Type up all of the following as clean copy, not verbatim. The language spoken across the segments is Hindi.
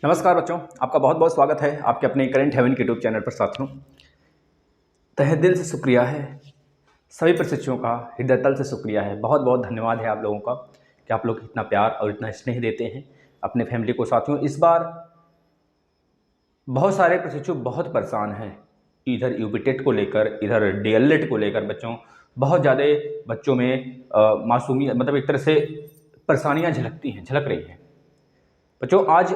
नमस्कार बच्चों, आपका बहुत बहुत स्वागत है आपके अपने करंट हेवन के यूट्यूब चैनल पर। साथियों, तहे दिल से शुक्रिया है सभी प्रशिक्षुओं का, हृदय तल से शुक्रिया है, बहुत बहुत धन्यवाद है आप लोगों का कि आप लोग इतना प्यार और इतना स्नेह देते हैं अपने फैमिली को। साथियों, इस बार बहुत सारे प्रशिक्षु बहुत परेशान हैं, इधर यूपीटेट को लेकर, इधर डीएलएड को लेकर। बच्चों, बहुत ज़्यादा बच्चों में मासूमियत, मतलब एक तरह से परेशानियाँ झलक रही हैं। बच्चों, आज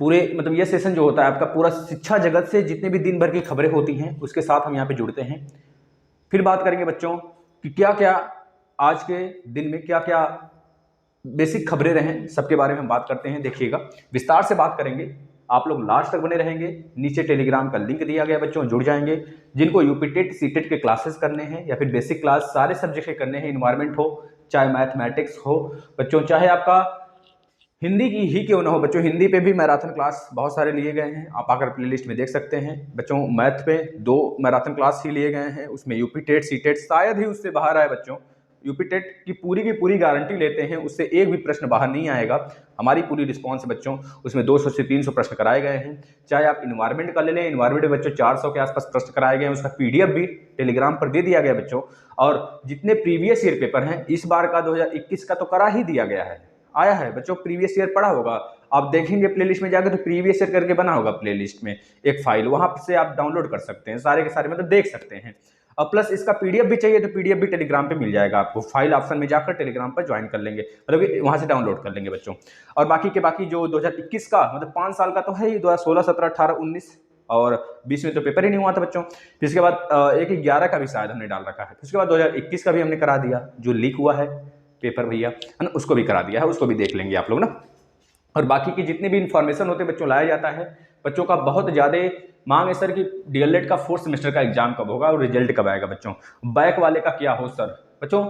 पूरे ये सेशन जो होता है आपका, पूरा शिक्षा जगत से जितने भी दिन भर की खबरें होती हैं उसके साथ हम यहाँ पे जुड़ते हैं। फिर बात करेंगे बच्चों कि क्या क्या आज के दिन में क्या क्या बेसिक खबरें रहें, सबके बारे में हम बात करते हैं। देखिएगा, विस्तार से बात करेंगे, आप लोग लास्ट तक बने रहेंगे। नीचे टेलीग्राम का लिंक दिया गया बच्चों, जुड़ जाएंगे। जिनको यूपीटेट सीटेट के क्लासेस करने हैं या फिर बेसिक क्लास सारे सब्जेक्ट के करने हैं, इन्वायरमेंट हो चाहे मैथमेटिक्स हो बच्चों, चाहे आपका हिंदी की ही क्यों ना हो बच्चों, हिंदी पे भी मैराथन क्लास बहुत सारे लिए गए हैं, आप आकर प्लेलिस्ट में देख सकते हैं। बच्चों, मैथ पे 2 मैराथन क्लास ही लिए गए हैं, उसमें यूपी टेट सी टेट शायद ही उससे बाहर आए बच्चों। यूपी टेट की पूरी गारंटी लेते हैं, उससे एक भी प्रश्न बाहर नहीं आएगा। हमारी पूरी रिस्पॉन्स है बच्चों, उसमें 200 से 300 प्रश्न कराए गए हैं। चाहे आप इन्वायरमेंट का ले लें, इन्वायरमेंट में बच्चों 400 के आसपास प्रश्न कराए गए हैं, उसका PDF भी टेलीग्राम पर दे दिया गया बच्चों। और जितने प्रीवियस ईयर पेपर हैं इस बार का 2021 का तो करा ही दिया गया है, आया है बच्चों। प्रीवियस ईयर पढ़ा होगा, आप देखेंगे प्लेलिस्ट में जाकर तो प्रीवियस ईयर करके बना होगा प्लेलिस्ट में एक फाइल, वहां से आप डाउनलोड कर सकते हैं, सारे के सारे देख सकते हैं। और प्लस इसका PDF भी चाहिए तो PDF भी टेलीग्राम पे मिल जाएगा आपको, फाइल ऑप्शन में जाकर टेलीग्राम पर ज्वाइन कर लेंगे, कि वहां से डाउनलोड कर लेंगे बच्चों। और बाकी जो 2021 का 5 साल का तो है ही, 2016, 17, 18, 19 और 20 में तो पेपर ही नहीं हुआ था बच्चों। फिर इसके बाद एक 11 का भी शायद हमने डाल रखा है, फिर उसके बाद 2021 का भी हमने करा दिया, जो लीक हुआ है पेपर भैया, है ना, उसको भी करा दिया है, उसको भी देख लेंगे आप लोग ना। और बाकी की जितने भी इंफॉर्मेशन होते हैं बच्चों लाया जाता है। बच्चों का बहुत ज़्यादा मांग है सर कि डीएलएड का 4th सेमेस्टर का एग्जाम कब होगा और रिजल्ट कब आएगा बच्चों, बैक वाले का क्या हो सर। बच्चों,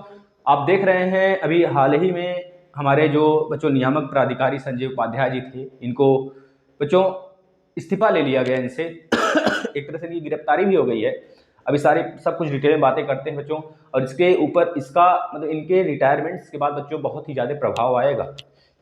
आप देख रहे हैं अभी हाल ही में हमारे जो बच्चों नियामक प्राधिकारी संजय उपाध्याय जी थे, इनको बच्चों इस्तीफा ले लिया गया इनसे एक तरह से इनकी गिरफ्तारी भी हो गई है। अभी सारे सब कुछ डिटेल में बातें करते हैं बच्चों, और इसके ऊपर इसका इनके रिटायरमेंट के बाद बच्चों बहुत ही ज़्यादा प्रभाव आएगा,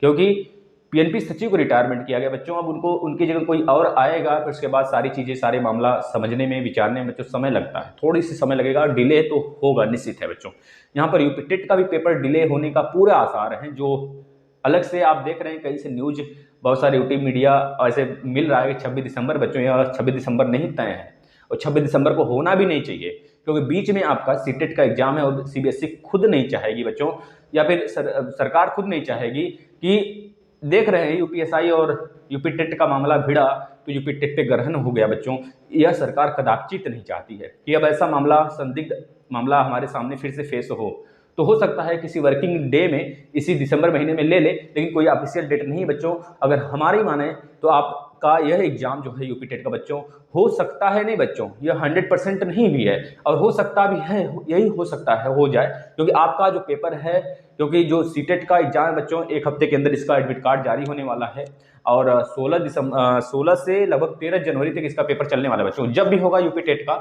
क्योंकि PNP सचिव को रिटायरमेंट किया गया बच्चों। अब उनको उनकी जगह कोई और आएगा, फिर उसके बाद सारी चीज़ें, सारे मामला समझने में, विचारने में बच्चों समय लगता है, थोड़ी सी समय लगेगा, डिले तो होगा, निश्चित है बच्चों। यहाँ पर यूपीटेट का भी पेपर डिले होने का पूरे आसार हैं, जो अलग से आप देख रहे हैं कहीं से न्यूज, बहुत सारे यूट्यूब मीडिया ऐसे मिल रहा है कि 26 दिसंबर बच्चों, या 26 दिसंबर नहीं तय है, और 26 दिसंबर को होना भी नहीं चाहिए, क्योंकि बीच में आपका सीटेट का एग्जाम है और CBSE खुद नहीं चाहेगी बच्चों, या फिर सरकार खुद नहीं चाहेगी कि, देख रहे हैं UPSI और यूपीटेट का मामला भिड़ा तो यूपीटेट पे ग्रहण हो गया बच्चों। यह सरकार कदाचित नहीं चाहती है कि अब ऐसा मामला, संदिग्ध मामला हमारे सामने फिर से फेस हो सकता है किसी वर्किंग डे में इसी दिसंबर महीने में ले ले, लेकिन कोई ऑफिशियल डेट नहीं बच्चों। अगर हमारी माने तो आपका यह एग्जाम जो है यूपीटेट का बच्चों, हो सकता है नहीं बच्चों, यह 100% नहीं भी है, और हो सकता भी है, यही हो सकता है हो जाए, क्योंकि आपका जो पेपर है, क्योंकि जो सीटेट का एग्जाम है बच्चों, एक हफ्ते के अंदर इसका एडमिट कार्ड जारी होने वाला है, और 16 से लगभग 13 जनवरी तक इसका पेपर चलने वाला है बच्चों। जब भी होगा यूपीटेट का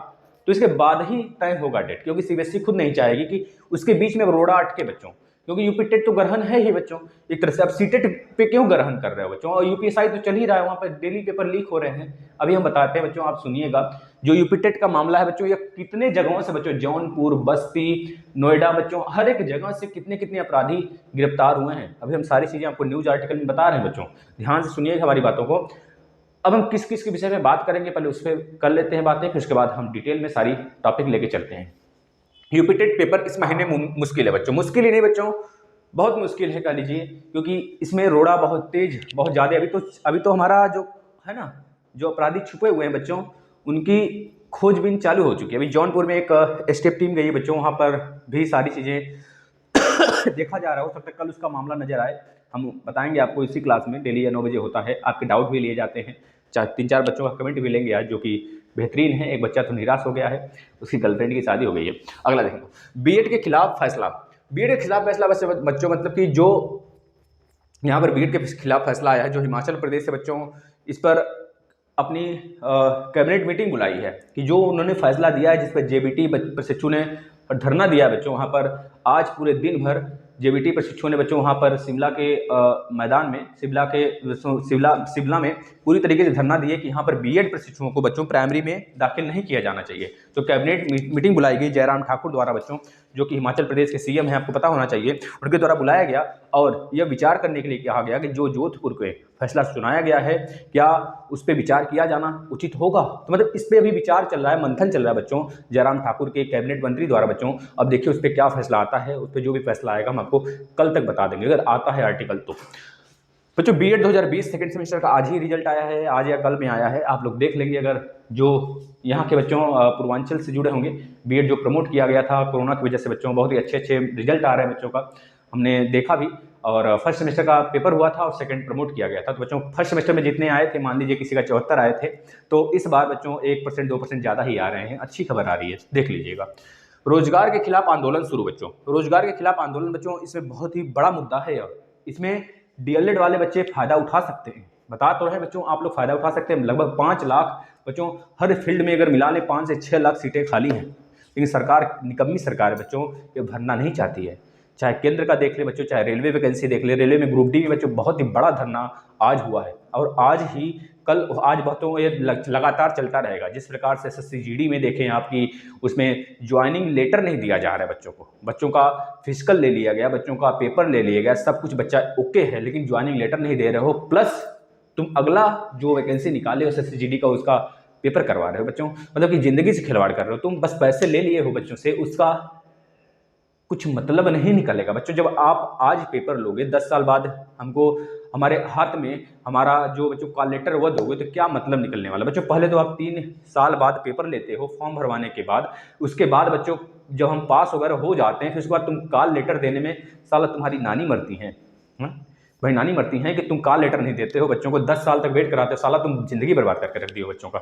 तो इसके बाद ही तय होगा डेट, क्योंकि CBSE खुद नहीं चाहेगी कि उसके बीच में रोड़ा अटके बच्चों, क्योंकि यूपीटेट तो ग्रहण है ही बच्चों एक तरह से। अब सीटेट पे क्यों ग्रहण कर रहे हो बच्चों, और UPSI तो चल ही रहा है, वहां पर डेली पेपर लीक हो रहे हैं। अभी हम बताते हैं बच्चों, आप सुनिएगा, जो यूपीटेट का मामला है बच्चों, ये कितने जगहों से बच्चों, जौनपुर, बस्ती, नोएडा बच्चों, हर एक जगह से कितने कितने अपराधी गिरफ्तार हुए हैं। अभी हम सारी चीजें आपको न्यूज आर्टिकल में बता रहे हैं बच्चों, ध्यान से सुनिएगा हमारी बातों को। अब हम किस किस के विषय में बात करेंगे, पहले उस पर कर लेते हैं बातें, फिर उसके बाद हम डिटेल में सारी टॉपिक लेके चलते हैं। यूपीटेट पेपर इस महीने मुश्किल है बच्चों, मुश्किल ही नहीं बच्चों, बहुत मुश्किल है कह लीजिए, क्योंकि इसमें रोड़ा बहुत तेज, बहुत ज़्यादा। अभी तो हमारा जो है ना, जो अपराधी छुपे हुए हैं बच्चों, उनकी खोजबीन चालू हो चुकी है। अभी जौनपुर में एक स्टेप टीम गई है बच्चों, वहाँ पर भी सारी चीज़ें देखा जा रहा है, हो सकता है कल उसका मामला नजर आए, हम बताएंगे आपको इसी क्लास में, डेली 9 बजे होता है। आपके डाउट भी लिए जाते हैं, 3-4 बच्चों का कमेंट भी लेंगे आज, जो कि बेहतरीन है। एक बच्चा तो निराश हो गया है, उसकी गर्लफ्रेंड की शादी हो गई है। अगला देखेंगे, बीएड के खिलाफ फैसला। बीएड के खिलाफ फैसला बच्चों, कि जो यहाँ पर बीएड के खिलाफ फैसला आया है, जो हिमाचल प्रदेश से बच्चों इस पर अपनी कैबिनेट मीटिंग बुलाई है, कि जो उन्होंने फैसला दिया है, जिस पर JBT प्रशिक्षु ने धरना दिया बच्चों, वहाँ पर आज पूरे दिन भर जेबीटी प्रशिक्षुओं ने बच्चों वहाँ पर शिमला के मैदान में शिमला में पूरी तरीके से धरना दिए कि यहाँ पर बीएड प्रशिक्षुओं को बच्चों प्राइमरी में दाखिल नहीं किया जाना चाहिए। तो कैबिनेट मीटिंग बुलाई गई जयराम ठाकुर द्वारा बच्चों, जो कि हिमाचल प्रदेश के सीएम हैं, आपको पता होना चाहिए, उनके द्वारा बुलाया गया और यह विचार करने के लिए कहा गया कि जो जोधपुर के फैसला सुनाया गया है क्या उस पर विचार किया जाना उचित होगा। तो मतलब इस पर अभी विचार चल रहा है, मंथन चल रहा है बच्चों जयराम ठाकुर के कैबिनेट मंत्री द्वारा बच्चों। अब देखिए उस पर क्या फैसला आता है, उस पर जो भी फैसला आएगा हम आपको कल तक बता देंगे अगर आता है आर्टिकल तो। बच्चों बीएड 2020 सेकेंड सेमेस्टर का आज ही रिजल्ट आया है, आज या कल में आया है, आप लोग देख लेंगे। अगर जो यहाँ के बच्चों पूर्वांचल से जुड़े होंगे, बीएड जो प्रमोट किया गया था कोरोना की वजह से बच्चों, बहुत ही अच्छे रिजल्ट आ रहे हैं बच्चों का, हमने देखा भी। और फर्स्ट सेमेस्टर का पेपर हुआ था और सेकंड प्रमोट किया गया था। तो बच्चों फर्स्ट सेमेस्टर में जितने आए थे, मान लीजिए किसी का 74 आए थे, तो इस बार बच्चों 1% 2% ज़्यादा ही आ रहे हैं। अच्छी खबर आ रही है, देख लीजिएगा। रोजगार के खिलाफ आंदोलन शुरू बच्चों, रोजगार के खिलाफ आंदोलन बच्चों, इसमें बहुत ही बड़ा मुद्दा है और इसमें डीएलएड वाले बच्चे फायदा उठा सकते हैं। बता तो रहे बच्चों, आप लोग फायदा उठा सकते हैं। लगभग 5 लाख बच्चों हर फील्ड में अगर मिला ले 5 से 6 लाख सीटें खाली हैं, लेकिन सरकार निकम्मी सरकार है बच्चों, ये भरना नहीं चाहती है। चाहे केंद्र का देख ले बच्चों, चाहे रेलवे वैकेंसी देख ले, रेलवे में ग्रुप डी में बच्चों बहुत ही बड़ा धरना आज हुआ है और आज ही कल आज बहुतों ये लगातार चलता रहेगा। जिस प्रकार से एसएससी जीडी में देखें आपकी, उसमें ज्वाइनिंग लेटर नहीं दिया जा रहा है बच्चों को, बच्चों का फिजिकल ले लिया गया, बच्चों का पेपर ले लिया गया, सब कुछ बच्चा ओके है, लेकिन ज्वाइनिंग लेटर नहीं दे रहे हो, प्लस तुम अगला जो वैकेंसी निकाले हो एसएससी जीडी का उसका पेपर करवा रहे हो बच्चों। मतलब कि जिंदगी से खिलवाड़ कर रहे हो तुम, बस पैसे ले लिए हो बच्चों से, उसका कुछ मतलब नहीं निकलेगा बच्चों। जब आप आज पेपर लोगे 10 साल बाद हमको हमारे हाथ में हमारा जो बच्चों कॉल लेटर वो दोगे, तो क्या मतलब निकलने वाला बच्चों। पहले तो आप 3 साल बाद पेपर लेते हो फॉर्म भरवाने के बाद, उसके बाद बच्चों जब हम पास वगैरह हो जाते हैं, फिर उसके बाद तुम कॉल लेटर देने में साला तुम्हारी नानी मरती हैं भाई, नानी मरती हैं कि तुम कॉल लेटर नहीं देते हो बच्चों को, 10 साल तक वेट कराते हो, साला तुम जिंदगी बर्बाद करके रख दियो बच्चों का।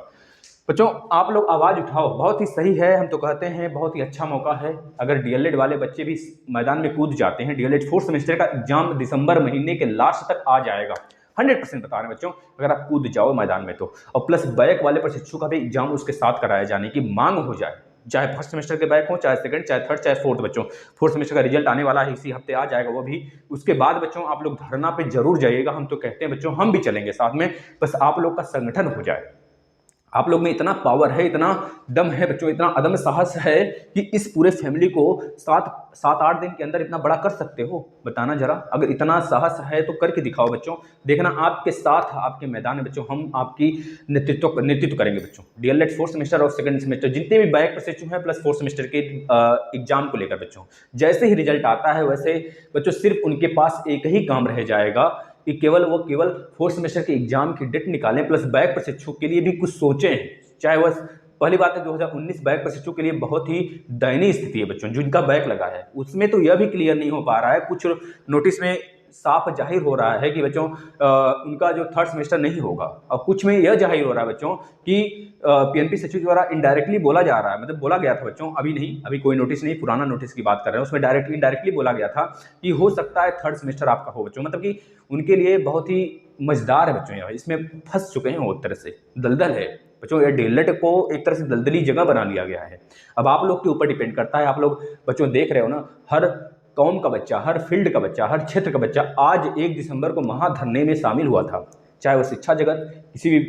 बच्चों आप लोग आवाज़ उठाओ, बहुत ही सही है, हम तो कहते हैं बहुत ही अच्छा मौका है। अगर डीएलएड वाले बच्चे भी मैदान में कूद जाते हैं, डीएलएड 4th सेमेस्टर का एग्जाम दिसंबर महीने के लास्ट तक आ जाएगा, 100% बता रहे हैं बच्चों, अगर आप कूद जाओ मैदान में तो। और प्लस बैक वाले प्रशिक्षु का भी एग्जाम उसके साथ कराया जाने की मांग हो जाए, चाहे फर्स्ट सेमेस्टर के बैक हो, चाहे सेकंड, चाहे थर्ड, चाहे फोर्थ बच्चों। 4th सेमेस्टर का रिजल्ट आने वाला है, इसी हफ्ते आ जाएगा वो भी। उसके बाद बच्चों आप लोग धरना पे जरूर जाइएगा, हम तो कहते हैं बच्चों हम भी चलेंगे साथ में, बस आप लोग का संगठन हो जाए। आप लोग में इतना पावर है, इतना दम है बच्चों, इतना अदम साहस है कि इस पूरे फैमिली को 7-8 दिन के अंदर इतना बड़ा कर सकते हो, बताना जरा। अगर इतना साहस है तो करके दिखाओ बच्चों, देखना आपके साथ आपके मैदान में बच्चों, हम आपकी नेतृत्व करेंगे बच्चों। डीएलएड 4th सेमेस्टर और सेकंड सेमेस्टर जितने भी बैक प्रशिक्षु हैं प्लस 4th सेमेस्टर के एग्जाम को लेकर बच्चों, जैसे ही रिजल्ट आता है वैसे बच्चों सिर्फ उनके पास एक ही काम रह जाएगा कि केवल 4th सेमेस्टर के एग्जाम की डेट निकालें, प्लस बैक प्रशिक्षु के लिए भी कुछ सोचें। चाहे वह पहली बात है 2019 बैक प्रशिक्षु के लिए बहुत ही दयनीय स्थिति है बच्चों, जिनका बैक लगा है उसमें तो यह भी क्लियर नहीं हो पा रहा है, कुछ नोटिस में साफ जाहिर हो रहा है कि बच्चों उनका जो 3rd सेमेस्टर नहीं होगा, और कुछ में यह जाहिर हो रहा है बच्चों कि पीएनपी सचिव द्वारा इनडायरेक्टली बोला जा रहा है, मतलब बोला गया था बच्चों, अभी नहीं, अभी कोई नोटिस नहीं, पुराना नोटिस की बात कर रहे हैं, उसमें इनडायरेक्टली बोला गया था कि हो सकता है 3rd सेमेस्टर आपका हो बच्चों। मतलब कि उनके लिए बहुत ही मजेदार है बच्चों, इसमें फंस चुके हैं वो, एक तरह से दलदल है बच्चों। ये डीएलएड को एक तरह से दलदली जगह बना लिया गया है। अब आप लोग के ऊपर डिपेंड करता है, आप लोग बच्चों देख रहे हो ना, हर कौम का बच्चा, हर फील्ड का बच्चा, हर क्षेत्र का बच्चा आज 1 दिसंबर को महाधरने में शामिल हुआ था, चाहे वो शिक्षा जगत किसी भी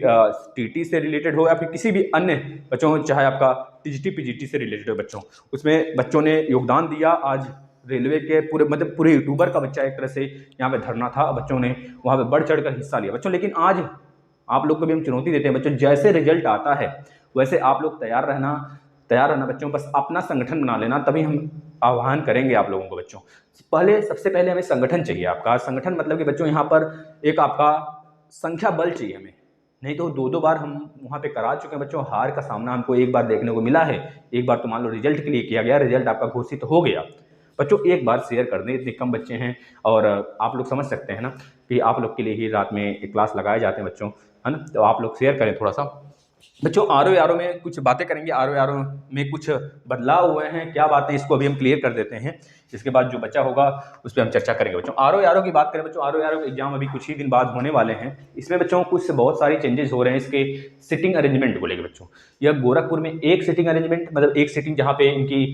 टीटी से रिलेटेड हो या फिर किसी भी अन्य बच्चों, चाहे आपका टीजीटी पीजीटी से रिलेटेड हो बच्चों, उसमें बच्चों ने योगदान दिया। आज रेलवे के पूरे यूट्यूबर का बच्चा एक तरह से यहाँ पे धरना था, बच्चों ने वहाँ पे बढ़ चढ़ कर हिस्सा लिया बच्चों। लेकिन आज आप लोग को भी हम चुनौती देते हैं बच्चों, जैसे रिजल्ट आता है वैसे आप लोग तैयार रहना बच्चों, बस अपना संगठन बना लेना, तभी हम आह्वान करेंगे आप लोगों को बच्चों। सबसे पहले हमें संगठन चाहिए आपका, संगठन मतलब कि बच्चों यहाँ पर एक आपका संख्या बल चाहिए हमें, नहीं तो 2 बार हम वहाँ पे करा चुके हैं बच्चों, हार का सामना हमको एक बार देखने को मिला है। एक बार तो मान लो रिजल्ट के लिए किया गया, रिजल्ट आपका घोषित हो गया बच्चों, एक बार शेयर कर दें, इतने कम बच्चे हैं और आप लोग समझ सकते हैं ना कि आप लोग के लिए ही रात में एक क्लास लगाए जाते हैं बच्चों, है ना, तो आप लोग शेयर करें थोड़ा सा बच्चों। आरओ में कुछ बातें करेंगे, आरओ में कुछ बदलाव हुए हैं, क्या बातें, इसको अभी हम क्लियर कर देते हैं, इसके बाद जो बच्चा होगा उस पर हम चर्चा करेंगे बच्चों। आरओ की बात करें बच्चों, आरओ एग्जाम अभी कुछ ही दिन बाद होने वाले हैं, इसमें बच्चों कुछ बहुत सारी चेंजेस हो रहे हैं इसके सिटिंग अरेंजमेंट को लेकर बच्चों। यह गोरखपुर में एक सिटिंग अरेंजमेंट, मतलब एक सिटिंग जहाँ पे इनकी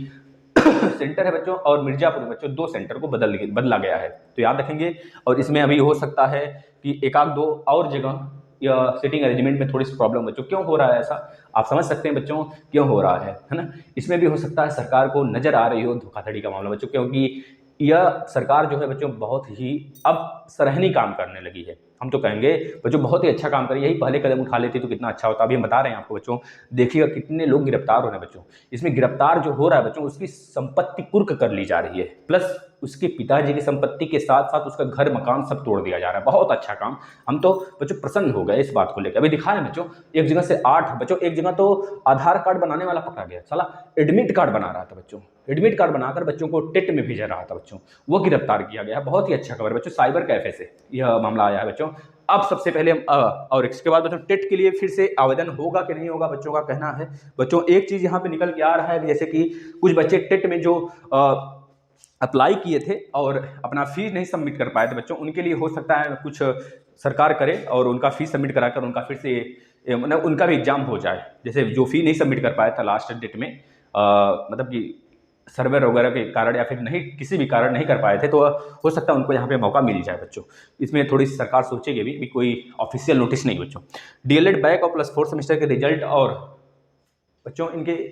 सेंटर है बच्चों, और मिर्जापुर में बच्चों 2 सेंटर को बदला गया है, तो याद रखेंगे। और इसमें अभी हो सकता है कि एक आध 2 और जगह या सीटिंग अरेंजमेंट में थोड़ी सी प्रॉब्लम बच्चों। क्यों हो रहा है ऐसा, आप समझ सकते हैं बच्चों क्यों हो रहा है ना। इसमें भी हो सकता है सरकार को नजर आ रही हो धोखाधड़ी का मामला बच्चों, क्योंकि यह सरकार जो है बच्चों बहुत ही अब सराहनीय काम करने लगी है। हम तो कहेंगे बच्चों बहुत ही अच्छा काम करें, यही पहले कदम उठा लेती तो कितना अच्छा होता। अभी हम बता रहे हैं आपको बच्चों, देखिएगा कितने लोग गिरफ्तार हो रहे हैं बच्चों। इसमें गिरफ्तार जो हो रहा है बच्चों, उसकी संपत्ति कुर्क कर ली जा रही है, प्लस उसके पिताजी की संपत्ति के साथ साथ उसका घर मकान सब तोड़ दिया जा रहा है। बहुत अच्छा काम, हम तो बच्चों प्रसन्न हो गए इस बात को लेकर। अभी दिखा रहे हैं बच्चों, एक जगह से 8 बच्चों, एक जगह तो आधार कार्ड बनाने वाला पकड़ा गया, साला एडमिट कार्ड बना रहा था बच्चों, एडमिट कार्ड बनाकर बच्चों को टेट में भेजा रहा था बच्चों, वो गिरफ्तार किया गया। बहुत ही अच्छा खबर है बच्चों, साइबर कैफे से यह मामला आया है बच्चों। अब सबसे पहले हम और इसके बाद बच्चों टेट के लिए फिर से आवेदन होगा कि नहीं होगा, बच्चों का कहना है बच्चों। एक चीज यहाँ पे निकल के आ रहा है, जैसे कि कुछ बच्चे टेट में जो अप्लाई किए थे और अपना फीस नहीं सबमिट कर पाए थे बच्चों, उनके लिए हो सकता है कुछ सरकार करे और उनका फीस सबमिट कराकर उनका फिर से मतलब उनका भी एग्जाम हो जाए। जैसे जो फी नहीं सबमिट कर पाया था लास्ट डेट में, मतलब कि सर्वर वगैरह के कारण या फिर नहीं किसी भी कारण नहीं कर पाए थे, तो हो सकता है उनको यहाँ पे मौका मिल जाए बच्चों। इसमें थोड़ी सरकार सोचेगी भी कोई ऑफिशियल नोटिस नहीं बच्चों। डीएलएड बैक और प्लस 4 सेमेस्टर के रिजल्ट और बच्चों इनके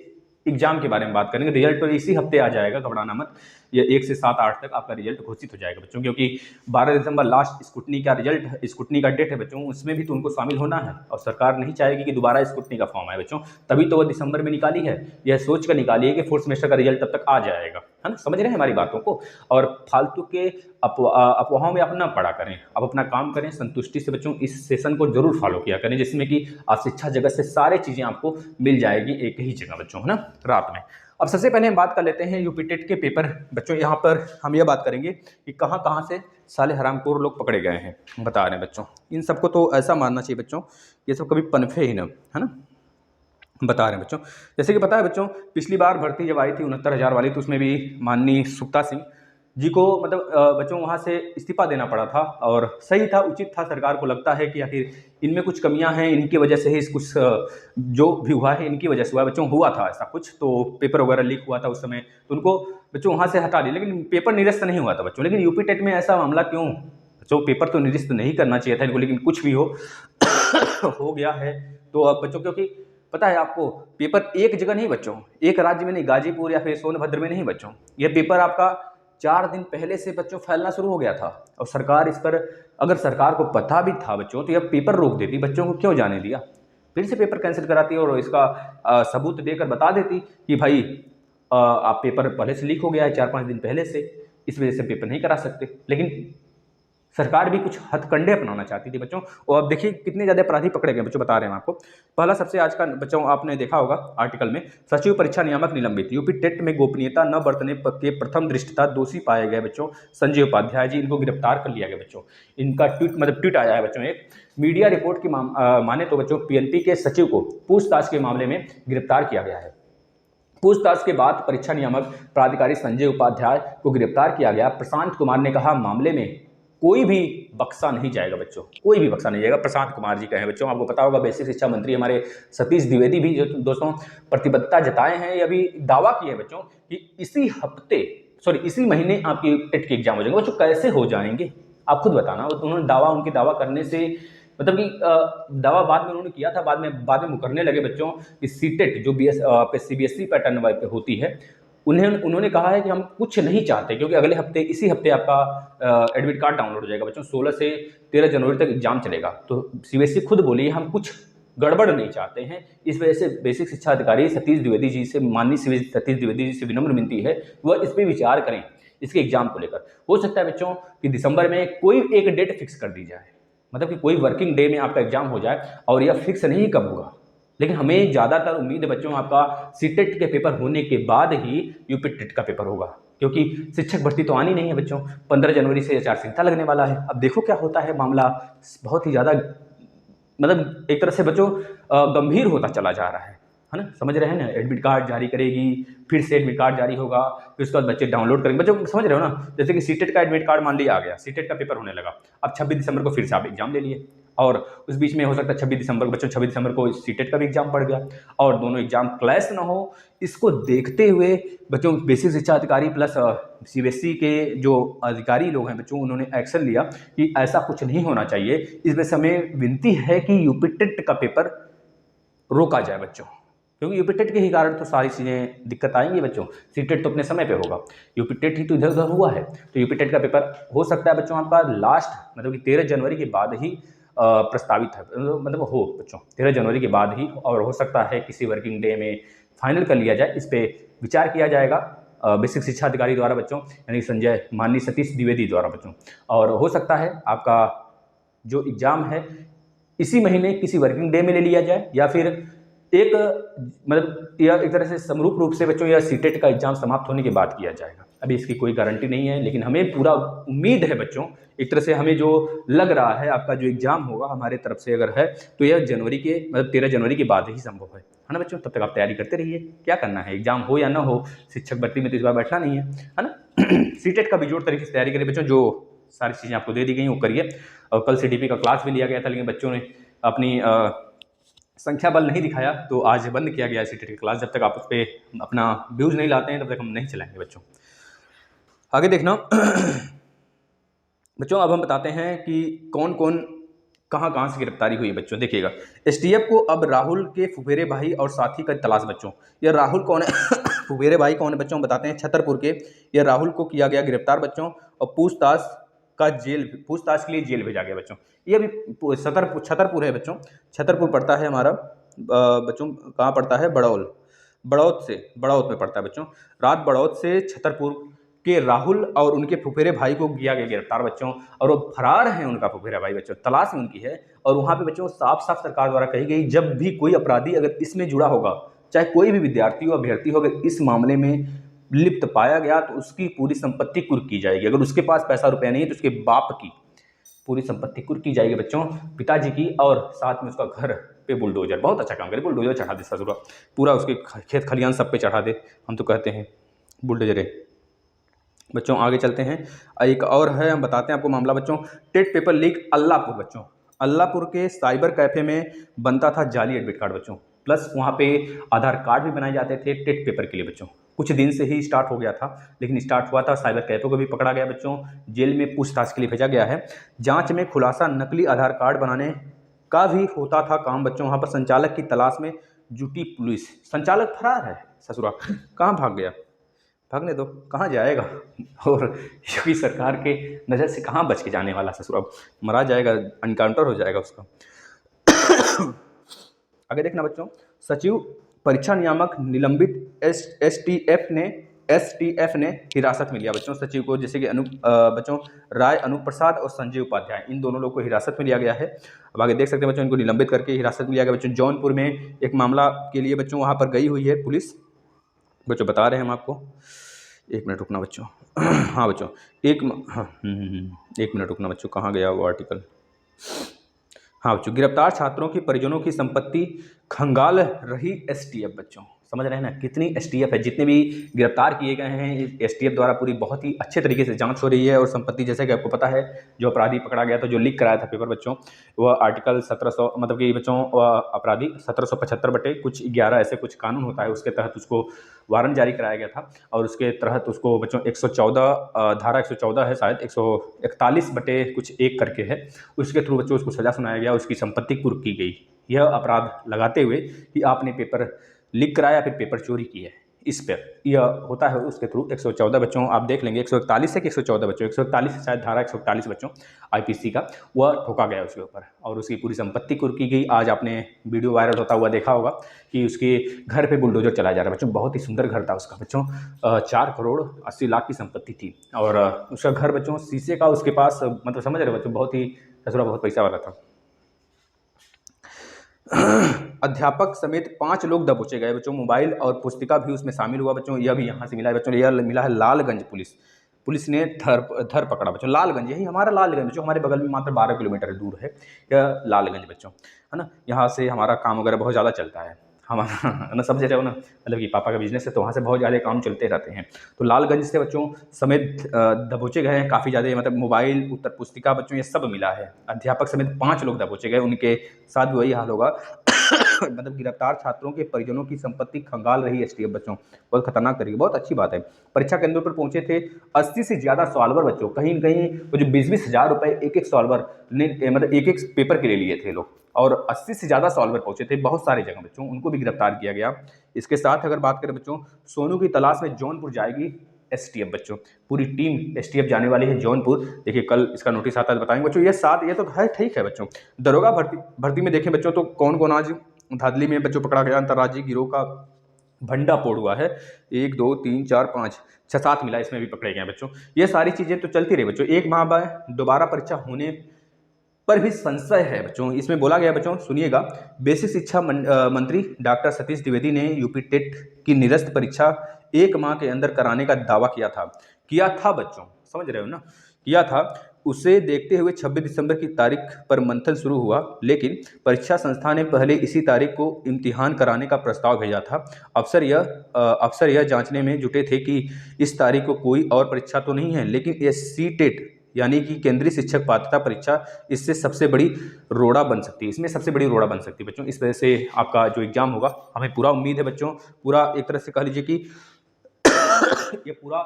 एग्जाम के बारे में बात करेंगे। रिजल्ट तो इसी हफ्ते आ जाएगा, घबराना मत। ये 1 से 7-8 तक आपका रिजल्ट घोषित हो जाएगा बच्चों, क्योंकि 12 दिसंबर लास्ट स्कूटनी का रिजल्ट, स्कूटनी का डेट है बच्चों, उसमें भी तो उनको शामिल होना है और सरकार नहीं चाहेगी कि दोबारा स्कूटनी का फॉर्म आए बच्चों, तभी तो वो दिसंबर में निकाली है। यह सोच कर निकाली है कि 4th सेमेस्टर का रिजल्ट तब तक आ जाएगा, है ना, समझ रहे हैं हमारी बातों को। और फालतू के अफवाहों में आप ना पड़ा करें, आप अपना काम करें संतुष्टि से बच्चों। इस सेशन को जरूर फॉलो किया करें, जिसमें कि आप शिक्षा जगत से सारी चीज़ें आपको मिल जाएगी एक ही जगह बच्चों, है ना, रात में। अब सबसे पहले हम बात कर लेते हैं यूपी टेट के पेपर बच्चों। यहाँ पर हम यह बात करेंगे कि कहाँ कहाँ से साले हरामखोर लोग पकड़े गए हैं, बता रहे हैं बच्चों। इन सबको तो ऐसा मानना चाहिए बच्चों, ये सब कभी पनफे ही न, है ना, बता रहे हैं बच्चों। जैसे कि पता है बच्चों, पिछली बार भर्ती जब आई थी 69,000 वाली, तो उसमें भी माननीय सुक्ता सिंह जी को मतलब बच्चों वहाँ से इस्तीफा देना पड़ा था, और सही था, उचित था। सरकार को लगता है कि आखिर इनमें कुछ कमियां हैं, इनकी वजह से ही कुछ जो भी हुआ है इनकी वजह से हुआ है बच्चों। हुआ था ऐसा कुछ, तो पेपर वगैरह लीक हुआ था उस समय, तो उनको बच्चों वहाँ से हटा दिया, लेकिन पेपर निरस्त नहीं हुआ था बच्चों। लेकिन यूपी टेट में ऐसा मामला क्यों बच्चों, पेपर तो निरस्त नहीं करना चाहिए था इनको, लेकिन कुछ भी हो गया है। तो अब बच्चों, क्योंकि पता है आपको, पेपर एक जगह नहीं बच्चों, एक राज्य में नहीं, गाजीपुर या फिर सोनभद्र में नहीं बच्चों, यह पेपर आपका 4 दिन पहले से बच्चों फैलना शुरू हो गया था। और सरकार इस पर, अगर सरकार को पता भी था बच्चों, तो यह पेपर रोक देती, बच्चों को क्यों जाने दिया, फिर से पेपर कैंसिल कराती और इसका सबूत देकर बता देती कि भाई आप पेपर पहले से लीक हो गया है 4-5 दिन पहले से, इस वजह से पेपर नहीं करा सकते। लेकिन सरकार भी कुछ हथकंडे अपनाना चाहती थी बच्चों। और अब देखिए कितने ज़्यादा अपराधी पकड़े गए बच्चों, बता रहे हैं आपको। पहला सबसे आज का बच्चों आपने देखा होगा आर्टिकल में, सचिव परीक्षा नियामक निलंबित, यूपी टेट में गोपनीयता न बरतने के प्रथम दृष्टता दोषी पाए गए बच्चों संजय उपाध्याय जी, इनको गिरफ्तार कर लिया गया बच्चों। इनका ट्वीट आया है बच्चों। एक मीडिया रिपोर्ट की माने तो बच्चों पीएनपी के सचिव को पूछताछ के मामले में गिरफ्तार किया गया है। पूछताछ के बाद परीक्षा नियामक प्राधिकारी संजय उपाध्याय को गिरफ्तार किया गया। प्रशांत कुमार ने कहा मामले में कोई भी बक्सा नहीं जाएगा बच्चों, कोई भी बक्सा नहीं जाएगा। प्रशांत कुमार जी कहे बच्चों, आपको पता होगा बेसिक शिक्षा मंत्री हमारे सतीश द्विवेदी भी जो दोस्तों प्रतिबद्धता जताए हैं, या भी दावा किए हैं बच्चों कि इसी महीने आपकी टेट के एग्जाम हो जाएंगे बच्चों। कैसे हो जाएंगे आप खुद बताना। उन्होंने उनके दावा करने से मतलब कि दावा बाद में उन्होंने किया था, बाद में मुकरने लगे बच्चों कि सीटेट जो सीबीएसई पैटर्न पे होती है, उन्होंने कहा है कि हम कुछ नहीं चाहते, क्योंकि अगले हफ्ते, इसी हफ्ते आपका एडमिट कार्ड डाउनलोड हो जाएगा बच्चों। 16 से 13 जनवरी तक एग्जाम चलेगा। तो सीबीएसई खुद बोली हम कुछ गड़बड़ नहीं चाहते हैं। इस वजह से बेसिक शिक्षा अधिकारी सतीश द्विवेदी जी से, माननीय सतीश द्विवेदी जी से विनम्र विनती है वह इस पर विचार करें, इसके एग्जाम को लेकर। हो सकता है बच्चों कि दिसंबर में कोई एक डेट फिक्स कर दी जाए, मतलब कि कोई वर्किंग डे में आपका एग्जाम हो जाए, और यह फिक्स नहीं कब होगा, लेकिन हमें ज़्यादातर उम्मीद है बच्चों आपका सीटेट के पेपर होने के बाद ही यूपी टेट का पेपर होगा, क्योंकि शिक्षक भर्ती तो आनी नहीं है बच्चों। 15 जनवरी से आचार संहिता लगने वाला है। अब देखो क्या होता है, मामला बहुत ही ज़्यादा मतलब एक तरह से बच्चों गंभीर होता चला जा रहा है ना, समझ रहे हैं ना। एडमिट कार्ड जारी करेगी, फिर से एडमिट कार्ड जारी होगा, फिर उसके बाद बच्चे डाउनलोड करेंगे बच्चों, समझ रहे हो ना। जैसे कि सीटेट का एडमिट कार्ड मान लिया आ गया, सीटेट का पेपर होने लगा, अब 26 दिसंबर को फिर से आप एग्जाम ले लिए। और उस बीच में हो सकता है 26 दिसंबर बच्चों 26 दिसंबर को सीटेट का भी एग्जाम पड़ गया और दोनों एग्जाम क्लैश ना हो, इसको देखते हुए बच्चों बेसिक शिक्षा अधिकारी प्लस सीबीएसई के जो अधिकारी लोग हैं बच्चों, उन्होंने एक्शन लिया कि ऐसा कुछ नहीं होना चाहिए। इस वजह से हमें विनती है कि यूपी टेट का पेपर रोका जाए बच्चों, क्योंकि यूपी टेट के ही कारण तो सारी चीज़ें दिक्कत आएंगी बच्चों। सीटेट तो अपने समय पे होगा, यूपी टेट ही तो इधर उधर हुआ है, तो यूपी टेट का पेपर हो सकता है बच्चों आपका लास्ट मतलब कि 13 जनवरी के बाद ही प्रस्तावित है, मतलब हो बच्चों 13 जनवरी के बाद ही, और हो सकता है किसी वर्किंग डे में फाइनल कर लिया जाए। इस पर विचार किया जाएगा बेसिक शिक्षा अधिकारी द्वारा बच्चों, यानी संजय माननीय सतीश द्विवेदी द्वारा बच्चों, और हो सकता है आपका जो एग्ज़ाम है इसी महीने किसी वर्किंग डे में ले लिया जाए, या फिर एक मतलब यह एक तरह से समरूप रूप से बच्चों यह सीटेट का एग्जाम समाप्त होने के बाद किया जाएगा। अभी इसकी कोई गारंटी नहीं है, लेकिन हमें पूरा उम्मीद है बच्चों, एक तरह से हमें जो लग रहा है आपका जो एग्जाम होगा हमारे तरफ से अगर है तो यह जनवरी के मतलब 13 जनवरी के बाद ही संभव है ना बच्चों। तब तक आप तैयारी करते रहिए, क्या करना है एग्जाम हो या ना हो, शिक्षक भर्ती में तो इस बार बैठना नहीं है ना। सीटेट का बेजोड़ तरीके से तैयारी करिए बच्चों, जो सारी चीज़ें आपको दे दी गई वो करिए। और कल सीडीपी का क्लास भी लिया गया था, लेकिन बच्चों ने अपनी संख्या बल नहीं दिखाया, तो आज बंद किया गया है सीटेट की क्लास। जब तक आप उस पर अपना व्यूज़ नहीं लाते हैं तब तक हम नहीं चलाएंगे बच्चों। आगे देखना बच्चों, अब हम बताते हैं कि कौन कौन कहाँ कहाँ से गिरफ्तारी हुई है बच्चों। देखिएगा, एसटीएफ को अब राहुल के फुफेरे भाई और साथी का तलाश बच्चों। यह राहुल कौन है फुफेरे भाई कौन है बच्चों, बताते हैं। छतरपुर के यह राहुल को किया गया गिरफ्तार बच्चों, और पूछताछ के लिए जेल भेजा गया बच्चों। ये अभी छतरपुर है बच्चों, छतरपुर पड़ता है हमारा बच्चों, कहाँ पड़ता है, बड़ौत में पड़ता है बच्चों। रात बड़ौत से छतरपुर के राहुल और उनके फुफेरे भाई को किया गया गिरफ्तार बच्चों, और वो फरार हैं उनका फुफेरा भाई बच्चों, तलाश में उनकी है। और वहाँ पे बच्चों साफ साफ सरकार द्वारा कही गई, जब भी कोई अपराधी अगर इसमें जुड़ा होगा, चाहे कोई भी विद्यार्थी हो अभ्यर्थी हो, अगर इस मामले में लिप्त पाया गया तो उसकी पूरी संपत्ति कुर्क की जाएगी। अगर उसके पास पैसा रुपया नहीं है तो उसके बाप की पूरी संपत्ति कुर्क की जाएगी बच्चों, पिताजी की, और साथ में उसका घर पे बुलडोजर, बहुत अच्छा काम करे, बुलडोजर चढ़ा दे ससुरा, पूरा उसके खेत खलियान सब पे चढ़ा दे, हम तो कहते हैं बुलडोजरे बच्चों। आगे चलते हैं, एक और है, हम बताते हैं आपको मामला बच्चों। टेट पेपर लीक अल्लाहपुर बच्चों, अल्लाहपुर के साइबर कैफे में बनता था जाली एडमिट कार्ड बच्चों, प्लस वहाँ पे आधार कार्ड भी बनाए जाते थे टेट पेपर के लिए बच्चों। कुछ दिन से ही स्टार्ट हो गया था, लेकिन स्टार्ट हुआ था, साइबर कैफे को भी पकड़ा गया बच्चों, जेल में पूछताछ के लिए भेजा गया है। जांच में खुलासा, नकली आधार कार्ड बनाने का भी होता था काम बच्चों। वहाँ पर संचालक की तलाश में जुटी पुलिस, संचालक फरार है ससुरा, कहाँ भाग गया, भागने दो, कहाँ जाएगा, और योगी सरकार के नज़र से कहाँ बच के जाने वाला ससुरा, मरा जाएगा, एनकाउंटर हो जाएगा उसका। आगे देखना बच्चों, सचिव परीक्षा नियामक निलंबित एसटीएफ ने हिरासत में लिया बच्चों सचिव को, जैसे कि बच्चों राय अनूप प्रसाद और संजय उपाध्याय, इन दोनों लोग को हिरासत में लिया गया है। अब आगे देख सकते हैं बच्चों, इनको निलंबित करके हिरासत में लिया गया बच्चों। जौनपुर में एक मामला के लिए बच्चों वहाँ पर गई हुई है पुलिस बच्चों, बता रहे हैं हम आपको, एक मिनट रुकना बच्चों। हाँ बच्चों, एक मिनट रुकना बच्चों, कहाँ गया वो आर्टिकल। हाँ बच्चों, गिरफ्तार छात्रों की परिजनों की संपत्ति खंगाल रही एसटीएफ बच्चों, समझ रहे हैं ना, कितनी एसटीएफ है, जितने भी गिरफ्तार किए गए हैं एसटीएफ द्वारा पूरी बहुत ही अच्छे तरीके से जांच हो रही है। और संपत्ति, जैसे कि आपको पता है, जो अपराधी पकड़ा गया था, जो लीक कराया था पेपर बच्चों, वह आर्टिकल 1700 मतलब कि बच्चों अपराधी 1775 बटे कुछ 11 ऐसे कुछ कानून होता है, उसके तहत उसको वारंट जारी कराया गया था, और उसके तहत उसको बच्चों 114 धारा 114 है शायद, 141 बटे कुछ 1 करके है, उसके थ्रू बच्चों उसको सजा सुनाया गया, उसकी संपत्ति कुर्क की गई, यह अपराध लगाते हुए कि आपने पेपर लीक कराया फिर पेपर चोरी की है, इस पर यह होता है उसके थ्रू 114 बच्चों, आप देख लेंगे 141 है कि 114 बच्चों, 141 शायद धारा 141 बच्चों आईपीसी का, वह ठोका गया उसके ऊपर, और उसकी पूरी संपत्ति कुर्क की गई। आज आपने वीडियो वायरल होता हुआ देखा होगा कि उसके घर पे बुलडोजर चलाया जा रहा है बच्चों, बहुत ही सुंदर घर था उसका बच्चों, 4 करोड़ 80 लाख की संपत्ति थी, और उसका घर बच्चों शीशे का उसके पास, मतलब समझ रहे बच्चों, बहुत ही ससुरा बहुत पैसा वाला था। अध्यापक समेत 5 लोग दबोचे गए बच्चों, मोबाइल और पुस्तिका भी उसमें शामिल हुआ बच्चों, यह भी यहाँ से मिला है बच्चों, यह मिला है लालगंज पुलिस ने धर पकड़ा बच्चों, लालगंज, यही हमारा लालगंज बच्चों, हमारे बगल में मात्र 12 किलोमीटर दूर है यह लालगंज बच्चों, है ना, यहाँ से हमारा काम वगैरह बहुत ज़्यादा चलता है हमारा ना सब जगह ना मतलब कि पापा का बिजनेस है, तो वहाँ से बहुत ज़्यादा काम चलते रहते हैं। तो लालगंज से बच्चों समेत दबोचे गए हैं काफ़ी ज़्यादा, मतलब मोबाइल, उत्तर पुस्तिका बच्चों ये सब मिला है। अध्यापक समेत 5 लोग दबोचे गए, उनके साथ भी वही हाल होगा। मतलब गिरफ्तार छात्रों के परिजनों की संपत्ति खंगाल रही एसटीएफ बच्चों, बहुत खतरनाक तरीके, बहुत अच्छी बात है। परीक्षा केंद्रों पर पहुंचे थे 80 से ज़्यादा सॉल्वर बच्चों, कहीं न कहीं वो जो 20-20 हज़ार रुपए एक-एक सॉल्वर ने मतलब एक-एक पेपर के लिए लिए थे लोग, और 80 से ज़्यादा सॉल्वर पहुंचे थे बहुत सारी जगह बच्चों, उनको भी गिरफ्तार किया गया। इसके साथ अगर बात करें बच्चों, सोनू की तलाश में जौनपुर जाएगी एसटीएफ बच्चों, पूरी टीम एसटीएफ जाने वाली है जौनपुर। देखिए कल इसका नोटिस आता है, बताएंगे बच्चों। ये तो है, ठीक है बच्चों। दरोगा भर्ती भर्ती में देखें बच्चों, तो कौन कौन आज धादली में बच्चों पकड़ा गया, अंतर्राज्यीय गिरोह का भंडा फोड़ हुआ है। 1 2 3 4 5 6 7 मिला, इसमें भी पकड़े गए हैं बच्चों। ये सारी चीजें तो चलती रही बच्चों। एक माह बाद दोबारा परीक्षा होने पर भी संशय है बच्चों। इसमें बोला गया बच्चों, सुनिएगा। बेसिक शिक्षा मंत्री डॉक्टर सतीश द्विवेदी ने यूपी टेट की निरस्त परीक्षा 1 माह के अंदर कराने का दावा किया था बच्चों, समझ रहे हो ना, किया था। उसे देखते हुए 26 दिसंबर की तारीख पर मंथन शुरू हुआ, लेकिन परीक्षा संस्था ने पहले इसी तारीख को इम्तिहान कराने का प्रस्ताव भेजा था। अफसर यह जांचने में जुटे थे कि इस तारीख को कोई और परीक्षा तो नहीं है, लेकिन एससी टेट यानी कि केंद्रीय शिक्षक पात्रता परीक्षा इससे सबसे बड़ी रोड़ा बन सकती है, इसमें सबसे बड़ी रोड़ा बन सकती है बच्चों। इस वजह से आपका जो एग्जाम होगा, हमें पूरा उम्मीद है बच्चों, पूरा एक तरह से कह लीजिए कि ये पूरा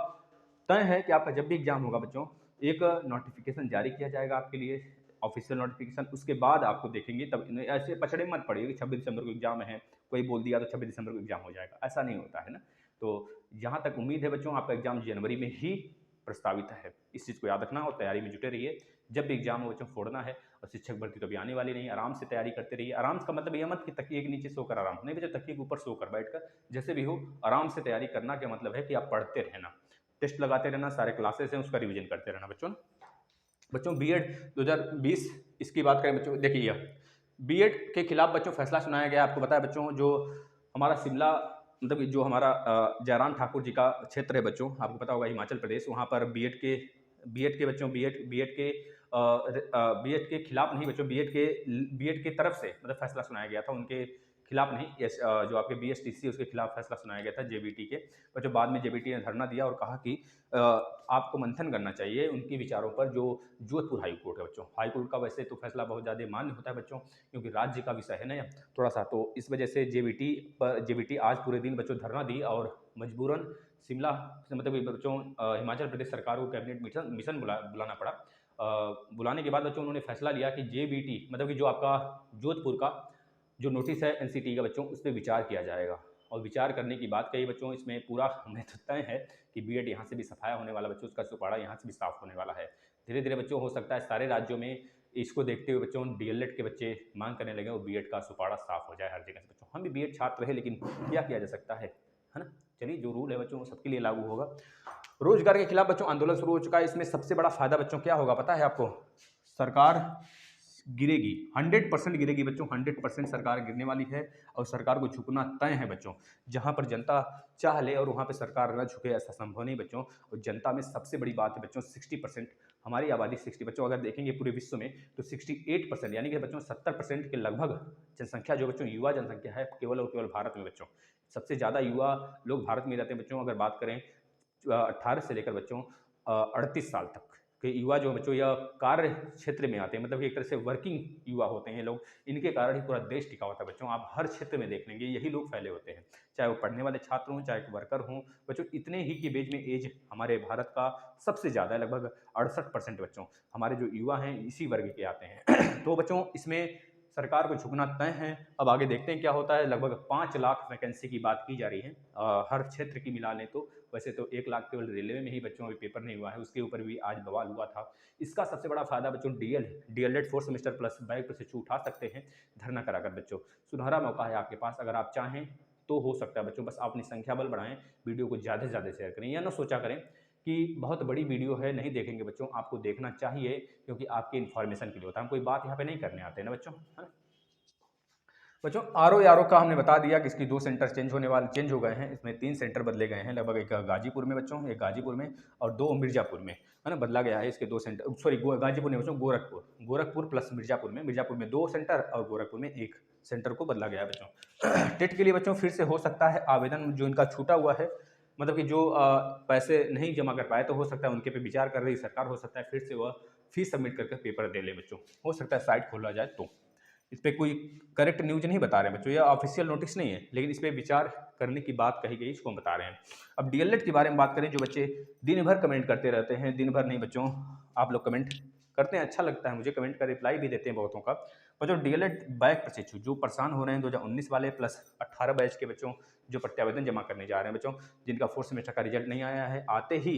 तय है कि आपका जब भी एग्जाम होगा बच्चों, एक नोटिफिकेशन जारी किया जाएगा आपके लिए, ऑफिशियल नोटिफिकेशन। उसके बाद आपको देखेंगे, तब ऐसे पछड़े मत पड़िए कि 26 दिसंबर को एग्जाम है, कोई बोल दिया तो 26 दिसंबर को एग्जाम हो जाएगा, ऐसा नहीं होता है ना। तो जहाँ तक उम्मीद है बच्चों, आपका एग्जाम जनवरी में ही प्रस्तावित है। इस चीज़ को याद रखना और तैयारी में जुटे रहिए। जब भी एग्जाम हो बच्चों, फोड़ना है। और शिक्षक भर्ती तो अभी आने वाली नहीं, आराम से तैयारी करते रहिए। आराम का मतलब यह मत कि तकिए के नीचे सोकर आराम, नहीं बच्चों, तकिए के ऊपर सोकर बैठकर जैसे भी हो आराम से तैयारी करना। क्या मतलब है कि आप पढ़ते रहना, टेस्ट लगाते रहना, सारे क्लासेस हैं उसका रिवीजन करते रहना बच्चों। बच्चों बीएड 2020 इसकी बात करें बच्चों, देखिए बीएड के खिलाफ बच्चों फैसला सुनाया गया। आपको पता है बच्चों, जो हमारा शिमला मतलब जो हमारा जयराम ठाकुर जी का क्षेत्र है बच्चों, आपको पता होगा, हिमाचल प्रदेश, वहाँ पर बीएड के बच्चों बीएड के खिलाफ नहीं बच्चों, बीएड के तरफ से मतलब फैसला सुनाया गया था, उनके खिलाफ नहीं। जो आपके बीएसटीसी उसके खिलाफ फैसला सुनाया गया था जेबीटी के। पर जो बाद में जेबीटी ने धरना दिया और कहा कि आपको मंथन करना चाहिए उनके विचारों पर, जो जोधपुर हाई कोर्ट है बच्चों। हाई कोर्ट का वैसे तो फैसला बहुत ज़्यादा मान्य होता है बच्चों, क्योंकि राज्य का विषय है ना थोड़ा सा, तो इस वजह से जेबीटी आज पूरे दिन बच्चों धरना दी, और मजबूरन शिमला मतलब बच्चों हिमाचल प्रदेश सरकार को कैबिनेट मिशन बुलाना पड़ा। बुलाने के बाद बच्चों उन्होंने फैसला लिया कि जेबीटी मतलब कि जो आपका जोधपुर का जो नोटिस है एनसीटी का बच्चों, उस पर विचार किया जाएगा। और विचार करने की बात कही बच्चों, इसमें पूरा हमें तो तय है कि बीएड यहाँ से भी सफाया होने वाला बच्चों, उसका सुपाड़ा यहाँ से भी साफ होने वाला है। धीरे धीरे बच्चों हो सकता है सारे राज्यों में इसको देखते हुए बच्चों डीएलएड के बच्चे मांग करने लगे और बीएड का सुपाड़ा साफ हो जाए हर जगह से बच्चों। हम भी बीएड छात्र है, लेकिन क्या किया जा सकता है ना। चलिए, जो रूल है बच्चों वो सबके लिए लागू होगा। रोजगार के खिलाफ बच्चों आंदोलन शुरू हो चुका है। इसमें सबसे बड़ा फायदा बच्चों क्या होगा पता है आपको? सरकार गिरेगी, 100% गिरेगी बच्चों, 100% सरकार गिरने वाली है। और सरकार को झुकना तय है बच्चों। जहां पर जनता चाह ले और वहां पर सरकार न झुके, ऐसा संभव नहीं बच्चों। और जनता में सबसे बड़ी बात है बच्चों 60%, हमारी आबादी 60 बच्चों अगर देखेंगे पूरे विश्व में तो 68% यानी कि बच्चों 70% के लगभग जनसंख्या जो बच्चों युवा जनसंख्या है केवल और केवल भारत में बच्चों। सबसे ज़्यादा युवा लोग भारत में रहते हैं बच्चों। अगर बात करें 18 से लेकर बच्चों 38 साल तक के युवा जो बच्चों या कार्य क्षेत्र में आते हैं, मतलब एक तरह से वर्किंग युवा होते हैं लोग, इनके कारण ही पूरा देश टिका होता है बच्चों। आप हर क्षेत्र में देख लेंगे यही लोग फैले होते हैं, चाहे वो पढ़ने वाले छात्र हों चाहे वर्कर हों बच्चों। इतने ही की बेज में एज हमारे भारत का सबसे ज़्यादा है, लगभग 68% बच्चों हमारे जो युवा हैं इसी वर्ग के आते हैं। तो बच्चों इसमें सरकार को झुकना तय है। अब आगे देखते हैं क्या होता है। लगभग 5 लाख वैकेंसी की बात की जा रही है हर क्षेत्र की मिला लें तो। वैसे तो 1 लाख केवल रेलवे में ही बच्चों अभी पेपर नहीं हुआ है, उसके ऊपर भी आज बवाल हुआ था। इसका सबसे बड़ा फायदा बच्चों डीएलएड 4 सेमेस्टर प्लस बैक पे से उठा सकते हैं धरना कराकर बच्चों। सुनहरा मौका है आपके पास, अगर आप चाहें तो हो सकता है बच्चों। बस आप अपनी संख्या बल बढ़ाएं, वीडियो को ज़्यादा से ज़्यादा शेयर करें। या ना सोचा करें कि बहुत बड़ी वीडियो है नहीं देखेंगे बच्चों, आपको देखना चाहिए क्योंकि आपके इन्फॉर्मेशन के लिए होता है। हम कोई बात यहाँ पे नहीं करने आते हैं ना बच्चों, है ना। बच्चों आरओ का हमने बता दिया कि इसकी 2 सेंटर चेंज हो गए हैं। इसमें 3 सेंटर बदले गए हैं, लगभग एक गाजीपुर में बच्चों, एक गाजीपुर में और 2 मिर्जापुर में, है ना। बदला गया है इसके 2 सेंटर, सॉरी गाजीपुर में बच्चों गोरखपुर प्लस मिर्जापुर में 2 सेंटर और गोरखपुर में 1 सेंटर को बदला गया है बच्चों। टेट के लिए बच्चों फिर से हो सकता है आवेदन जो इनका छूटा हुआ है, मतलब कि जो पैसे नहीं जमा कर पाए, तो हो सकता है उनके पे विचार कर रही सरकार, हो सकता है फिर से वह फीस सबमिट करके पेपर दे ले बच्चों, हो सकता है साइट खोला जाए तो। इस पर कोई करेक्ट न्यूज नहीं बता रहे हैं बच्चों, यह ऑफिशियल नोटिस नहीं है, लेकिन इस पर विचार करने की बात कही गई, इसको हम बता रहे हैं। अब डीएलएड के बारे में बात करें, जो बच्चे दिन भर कमेंट करते रहते हैं, दिन भर नहीं बच्चों, आप लोग कमेंट करते हैं, अच्छा लगता है मुझे, कमेंट का रिप्लाई भी देते हैं बहुतों का। बच्चों डीएलएड बैच प्रशिक्षु जो परेशान हो रहे हैं 2019 वाले प्लस 18 बैच के बच्चों जो प्रत्यावेदन जमा करने जा रहे हैं बच्चों, जिनका 4th सेमेस्टर का रिजल्ट नहीं आया है, आते ही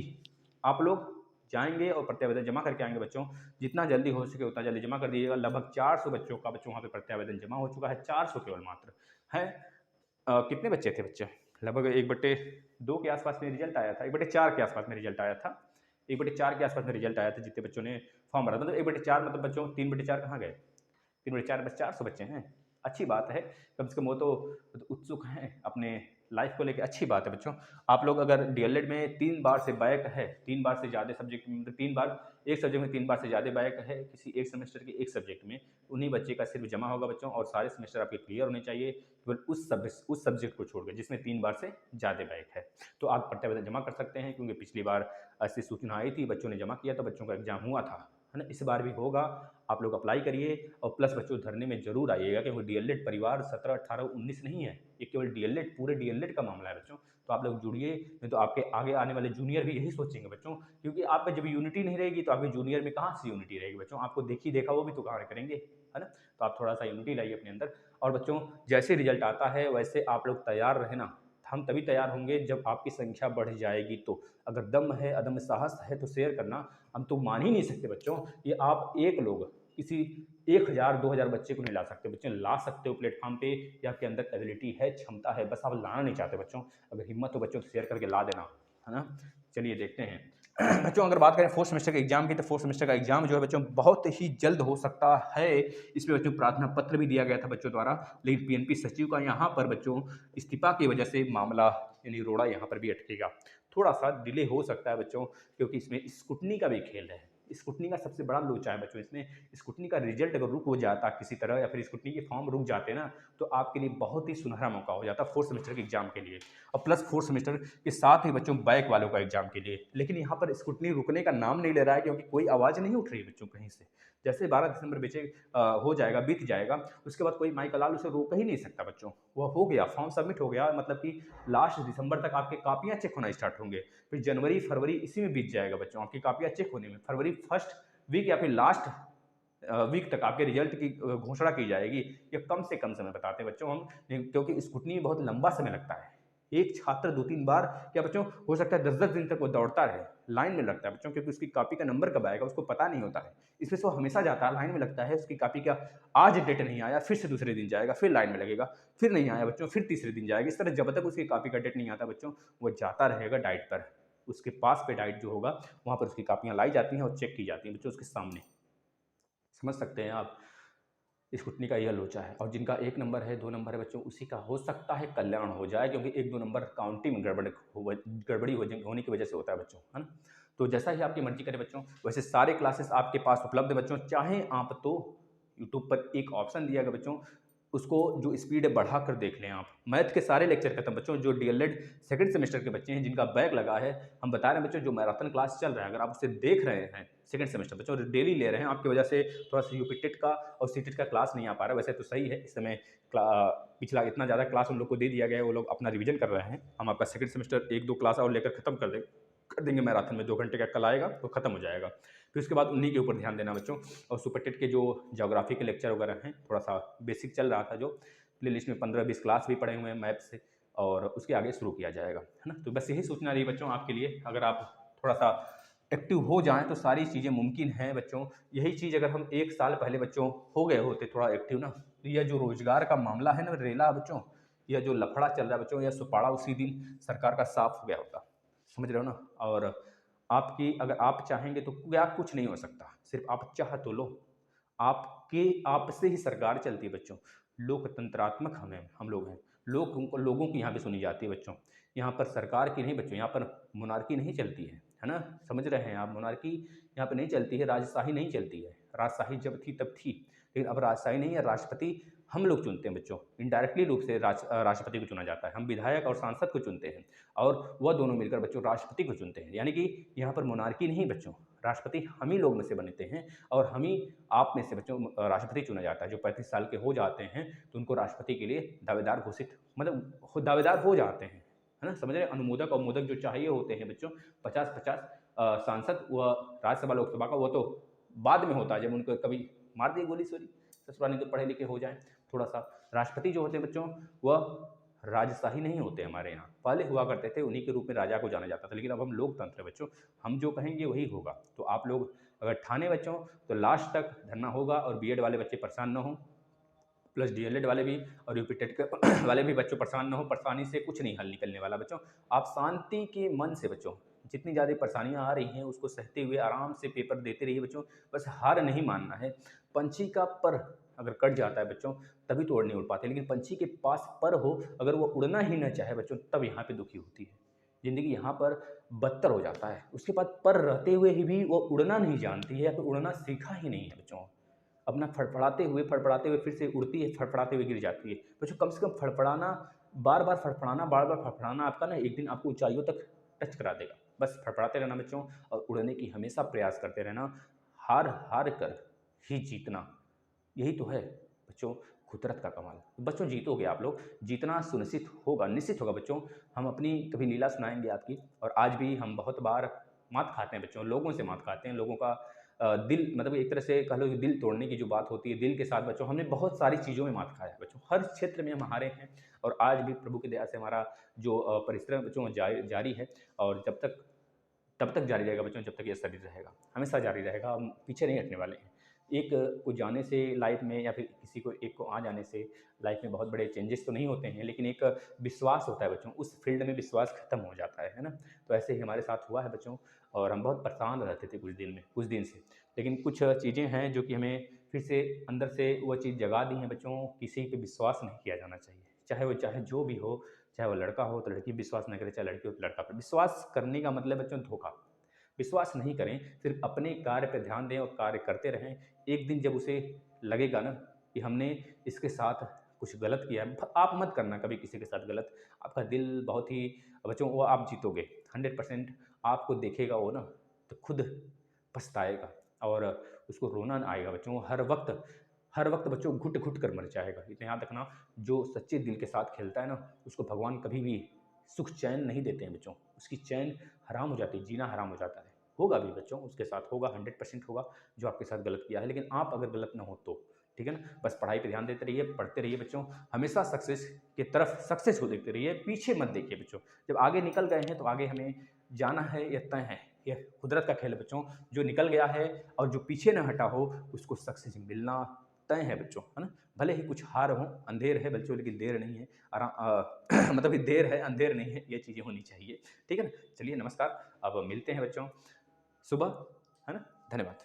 आप लोग जाएंगे और प्रत्यावेदन जमा करके आएंगे बच्चों। जितना जल्दी हो सके उतना जल्दी जमा कर दीजिएगा। लगभग 400 बच्चों का बच्चों वहाँ पे प्रत्यावेदन जमा हो चुका है, 400 केवल मात्र है। कितने बच्चे थे बच्चे, लगभग 1/2 के आसपास में रिजल्ट आया था, 1/4 के आसपास में रिजल्ट आया था, 1/4 के आसपास में रिजल्ट आया था जितने बच्चों ने फॉर्म भरा, मतलब 1/4 मतलब बच्चों 3/4 कहाँ गए, 3/4 बस 400 बच्चे हैं, अच्छी बात है, कम से कम वो तो उत्सुक हैं अपने लाइफ को लेकर, अच्छी बात है बच्चों। आप लोग अगर डीएलएड में 3 बार से बैक है, 3 बार से ज़्यादा सब्जेक्ट में, मतलब 3 बार एक सब्जेक्ट में 3 बार से ज़्यादा बैक है किसी एक सेमेस्टर के एक सब्जेक्ट में, उन्हीं बच्चे का सिर्फ जमा होगा बच्चों, और सारे सेमेस्टर आपके क्लियर होने चाहिए केवल उस सब्जेक्ट को छोड़कर जिसमें 3 बार से ज़्यादा बैक है। तो आप प्रत्यावेदन जमा कर सकते हैं, क्योंकि पिछली बार ऐसी सूचना आई थी, बच्चों ने जमा किया तो बच्चों का एग्जाम हुआ था, है ना। इस बार भी होगा, आप लोग अप्लाई करिए, और प्लस बच्चों धरने में जरूर आइएगा, क्योंकि डीएलएड परिवार 17, 18, 19 नहीं है, ये केवल डीएलएड, पूरे डीएलएड का मामला है बच्चों। तो आप लोग जुड़िए, नहीं तो आपके आगे आने वाले जूनियर भी यही सोचेंगे बच्चों, क्योंकि आप में जब यूनिटी नहीं रहेगी तो आपके जूनियर में कहाँ से यूनिटी रहेगी बच्चों, आपको देखी देखा वो भी तो कार्य करेंगे, है ना। तो आप थोड़ा सा यूनिटी लाइए अपने अंदर। और बच्चों जैसे रिजल्ट आता है वैसे आप लोग तैयार रहना, हम तभी तैयार होंगे जब आपकी संख्या बढ़ जाएगी तो। अगर दम है, अदम साहस है तो शेयर करना, हम तो मान ही नहीं सकते बच्चों, ये आप एक लोग किसी 1000-2000 बच्चे को नहीं ला सकते बच्चों, ला सकते हो प्लेटफॉर्म पे, या आपके अंदर एबिलिटी है, क्षमता है, बस आप लाना नहीं चाहते बच्चों। अगर हिम्मत हो बच्चों तो शेयर करके ला देना, है ना। चलिए देखते हैं बच्चों, अगर बात करें 4th सेमेस्टर के एग्जाम की, तो 4th सेमेस्टर का एग्जाम जो है बच्चों बहुत ही जल्द हो सकता है। इसमें बच्चों प्रार्थना पत्र भी दिया गया था बच्चों द्वारा, लेकिन पीएनपी सचिव का यहाँ पर बच्चों इस्तीफा की वजह से मामला यानी रोड़ा यहाँ पर भी अटकेगा, थोड़ा सा डिले हो सकता है बच्चों, क्योंकि इसमें स्क्रूटनी का भी खेल है। स्क्रूटनी का सबसे बड़ा लोचा है बच्चों इसमें, स्क्रूटनी का रिजल्ट अगर रुक हो जाता किसी तरह, या फिर स्क्रूटनी के फॉर्म रुक जाते ना, तो आपके लिए बहुत ही सुनहरा मौका हो जाता 4th सेमेस्टर के एग्जाम के लिए, और प्लस 4th सेमेस्टर के साथ ही बच्चों बैक वालों का एग्जाम के लिए। लेकिन यहाँ पर स्क्रूटनी रुकने का नाम नहीं ले रहा है, क्योंकि कोई आवाज़ नहीं उठ रही है बच्चों कहीं से। जैसे 12 दिसंबर हो जाएगा, बीत जाएगा, उसके बाद कोई माइक लाल उसे रोक ही नहीं सकता बच्चों, वह हो गया, फॉर्म सबमिट हो गया, मतलब कि लास्ट दिसंबर तक आपके कापियाँ चेक होना स्टार्ट होंगे, फिर जनवरी फरवरी इसी में बीत जाएगा बच्चों, आपकी कापियाँ चेक होने में, फरवरी फर्स्ट वीक या फिर लास्ट वीक तक आपके रिजल्ट की घोषणा की जाएगी। ये कम से कम समय बताते हैं बच्चों हम, क्योंकि स्क्रूटनी में बहुत लंबा समय लगता है। एक छात्र 2-3 बार क्या बच्चों, हो सकता है 10-10 दिन तक वो दौड़ता रहे, लाइन में लगता है बच्चों, क्योंकि उसकी कॉपी का नंबर कब आएगा उसको पता नहीं होता है, इसमें से वो हमेशा जाता है, लाइन में लगता है, उसकी कॉपी का आज डेट नहीं आया, फिर से दूसरे दिन जाएगा, फिर लाइन में लगेगा, फिर नहीं आया बच्चों, फिर तीसरे दिन जाएगा, इस तरह जब तक उसकी कॉपी का डेट नहीं आता बच्चों, वो जाता रहेगा डाइट पर। उसके पास पे डाइट जो होगा वहाँ पर उसकी कापियाँ लाई जाती हैं और चेक की जाती हैं बच्चों उसके सामने। समझ सकते हैं आप, स्क्रूटनी का यह लोचा है। और जिनका 1 नंबर है, 2 नंबर है बच्चों, उसी का हो सकता है कल्याण हो जाए, क्योंकि 1-2 नंबर काउंटिंग में गड़बड़ी होने की वजह से होता है बच्चों, है ना। तो जैसा ही आपकी मर्जी करे बच्चों, वैसे सारे क्लासेस आपके पास उपलब्ध है बच्चों। चाहे आप तो यूट्यूब पर एक ऑप्शन दिया गया बच्चों, उसको जो स्पीड है बढ़ा कर देख लें आप। मैथ के सारे लेक्चर खत्म बच्चों, जो डीएलएड सेकंड सेमेस्टर के बच्चे हैं जिनका बैक लगा है, हम बता रहे हैं बच्चों, जो मैराथन क्लास चल रहा है, अगर आप उसे देख रहे हैं सेकंड सेमेस्टर बच्चों, डेली ले रहे हैं, आपकी वजह से थोड़ा सा यूपी टेट का और सीटेट का क्लास नहीं आ पा रहा है। वैसे तो सही है, इस समय पिछला इतना ज़्यादा क्लास उन लोग को दे दिया गया है, वो लोग अपना रिवीजन कर रहे हैं। हम आपका सेकंड सेमेस्टर 1-2 क्लास और लेकर खत्म कर देंगे मैराथन में, 2 घंटे का कल आएगा तो खत्म हो जाएगा। फिर उसके बाद उन्हीं के ऊपर ध्यान देना बच्चों। और सुपर टेट के जो ज्योग्राफी के लेक्चर वगैरह हैं, थोड़ा सा बेसिक चल रहा था, जो प्ले लिस्ट में 15-20 क्लास भी पढ़े हुए हैं मैप से, और उसके आगे शुरू किया जाएगा, है ना। तो बस यही सूचना रही बच्चों आपके लिए, अगर आप थोड़ा सा एक्टिव हो जाएं तो सारी चीज़ें मुमकिन हैं बच्चों। यही चीज़ अगर हम 1 साल पहले बच्चों हो गए होते थोड़ा एक्टिव ना, तो यह जो रोजगार का मामला है ना रेला बच्चों, यह जो लफड़ा चल रहा है बच्चों, यह सुपाड़ा उसी दिन सरकार का साफ हो गया होता, समझ रहे हो ना। और आपकी अगर आप चाहेंगे तो क्या कुछ नहीं हो सकता, सिर्फ आप चाह तो लो। आपसे ही सरकार चलती है बच्चों, लोकतंत्रात्मक हम लोग हैं, लोगों की यहाँ पे सुनी जाती है बच्चों, यहाँ पर सरकार की नहीं बच्चों, यहाँ पर मोनार्की नहीं चलती है ना। समझ रहे हैं आप, मोनार्की यहाँ पे नहीं चलती है, राजशाही नहीं चलती है। राजशाही जब थी तब थी, लेकिन अब राजशाही नहीं है, राष्ट्रपति हम लोग चुनते हैं बच्चों, इनडायरेक्टली रूप से राष्ट्रपति को चुना जाता है। हम विधायक और सांसद को चुनते हैं और वह दोनों मिलकर बच्चों राष्ट्रपति को चुनते हैं। यानी कि यहाँ पर मोनार्की नहीं बच्चों, राष्ट्रपति हम ही लोग में से बनते हैं और हम ही आप में से बच्चों राष्ट्रपति चुना जाता है। जो 35 साल के हो जाते हैं तो उनको राष्ट्रपति के लिए दावेदार घोषित, मतलब खुद दावेदार हो जाते हैं, है ना, समझ रहे हैं। अनुमोदक और मोदक जो चाहिए होते हैं बच्चों 50-50 सांसद व राज्यसभा लोकसभा का, वो तो बाद में होता है जब उनको कभी मार दी गोली सोली, ससुराल तो पढ़े लिखे हो जाएं थोड़ा सा। राष्ट्रपति जो होते हैं बच्चों वह राजशाही नहीं होते हमारे यहाँ, पहले हुआ करते थे, उन्हीं के रूप में राजा को जाना जाता था। लेकिन अब हम लोकतंत्र है बच्चों, हम जो कहेंगे वही होगा। तो आप लोग अगर ठाने बच्चों तो लास्ट तक धरना होगा और बीएड वाले बच्चे परेशान ना हो, प्लस डीएलएड वाले भी और यूपी टेट वाले भी बच्चों परेशान ना हो। परेशानी से कुछ नहीं हल निकलने वाला बच्चों। आप शांति के मन से बच्चों, जितनी ज़्यादा परेशानियां आ रही हैं उसको सहते हुए आराम से पेपर देते रहिए बच्चों। बस हार नहीं मानना है। पंछी का पर अगर कट जाता है बच्चों तभी तो उड़ नहीं उड़ पाते, लेकिन पंछी के पास पर हो अगर वो उड़ना ही न चाहे बच्चों तब यहाँ पे दुखी होती है ज़िंदगी। यहाँ पर बदतर हो जाता है। उसके बाद पर रहते हुए ही भी वो उड़ना नहीं जानती है या फिर उड़ना सीखा ही नहीं है बच्चों। अपना फड़फड़ाते हुए फिर से उड़ती है, फड़फड़ाते हुए गिर जाती है बच्चों। कम से कम फड़फड़ाना, बार बार फड़फड़ाना आपका ना एक दिन आपको ऊंचाइयों तक टच करा देगा। बस फड़फड़ाते रहना बच्चों और उड़ने की हमेशा प्रयास करते रहना। हार हार कर ही जीतना, यही तो है बच्चों कुदरत का कमाल। बच्चों जीतोगे आप लोग, जीतना सुनिश्चित होगा, निश्चित होगा बच्चों। हम अपनी कभी लीला सुनाएंगे आपकी। और आज भी हम बहुत बार मात खाते हैं बच्चों, लोगों से मात खाते हैं। लोगों का दिल, मतलब एक तरह से कह लो कि दिल तोड़ने की जो बात होती है दिल के साथ बच्चों, हमने बहुत सारी चीज़ों में मात खाया है बच्चों। हर क्षेत्र में हम हारे हैं और आज भी प्रभु की दया से हमारा जो परिश्रम बच्चों जारी है। और तब तक जारी रहेगा बच्चों जब तक ये शरीर रहेगा, हमेशा जारी रहेगा। हम पीछे नहीं हटने वाले हैं। एक को जाने से लाइफ में या फिर किसी को एक को आ जाने से लाइफ में बहुत बड़े चेंजेस तो नहीं होते हैं, लेकिन एक विश्वास होता है बच्चों, उस फील्ड में विश्वास खत्म हो जाता है ना। तो ऐसे ही हमारे साथ हुआ है बच्चों और हम बहुत परेशान रहते थे कुछ दिन से। लेकिन कुछ चीज़ें हैं जो कि हमें फिर से अंदर से वो चीज़ जगा दी हैं बच्चों। किसी पे विश्वास नहीं किया जाना चाहिए, चाहे जो भी हो, चाहे वो लड़का हो तो लड़की विश्वास न करे, चाहे लड़की हो तो लड़का पर। विश्वास करने का मतलब बच्चों धोखा। विश्वास नहीं करें, सिर्फ अपने कार्य पर ध्यान दें और कार्य करते रहें। एक दिन जब उसे लगेगा ना कि हमने इसके साथ कुछ गलत किया है, आप मत करना कभी किसी के साथ गलत। आपका दिल बहुत ही बच्चों, वो आप जीतोगे 100%। आपको देखेगा वो ना तो खुद पछताएगा और उसको रोना आएगा बच्चों। हर वक्त बच्चों घुट घुट कर मर जाएगा। इतना याद रखना, जो सच्चे दिल के साथ खेलता है ना उसको भगवान कभी भी सुख चैन नहीं देते हैं बच्चों। उसकी चैन हराम हो जाती है, जीना हराम हो जाता है। होगा भी बच्चों, उसके साथ होगा, 100% होगा जो आपके साथ गलत किया है। लेकिन आप अगर गलत ना हो तो ठीक है ना। बस पढ़ाई पे ध्यान देते रहिए, पढ़ते रहिए बच्चों। हमेशा सक्सेस की तरफ, सक्सेस को देखते रहिए, पीछे मत देखिए बच्चों। जब आगे निकल गए हैं तो आगे हमें जाना है, यह तय है। यह कुदरत का खेल है बच्चों। जो निकल गया है और जो पीछे न हटा हो उसको सक्सेस मिलना तय है बच्चों, है ना। भले ही कुछ हार हो, अंधेर है बच्चों लेकिन देर नहीं है। मतलब देर है, अंधेर नहीं है, ये चीज़ें होनी चाहिए। ठीक है ना। चलिए नमस्कार, अब मिलते हैं बच्चों सुबह, है ना। धन्यवाद।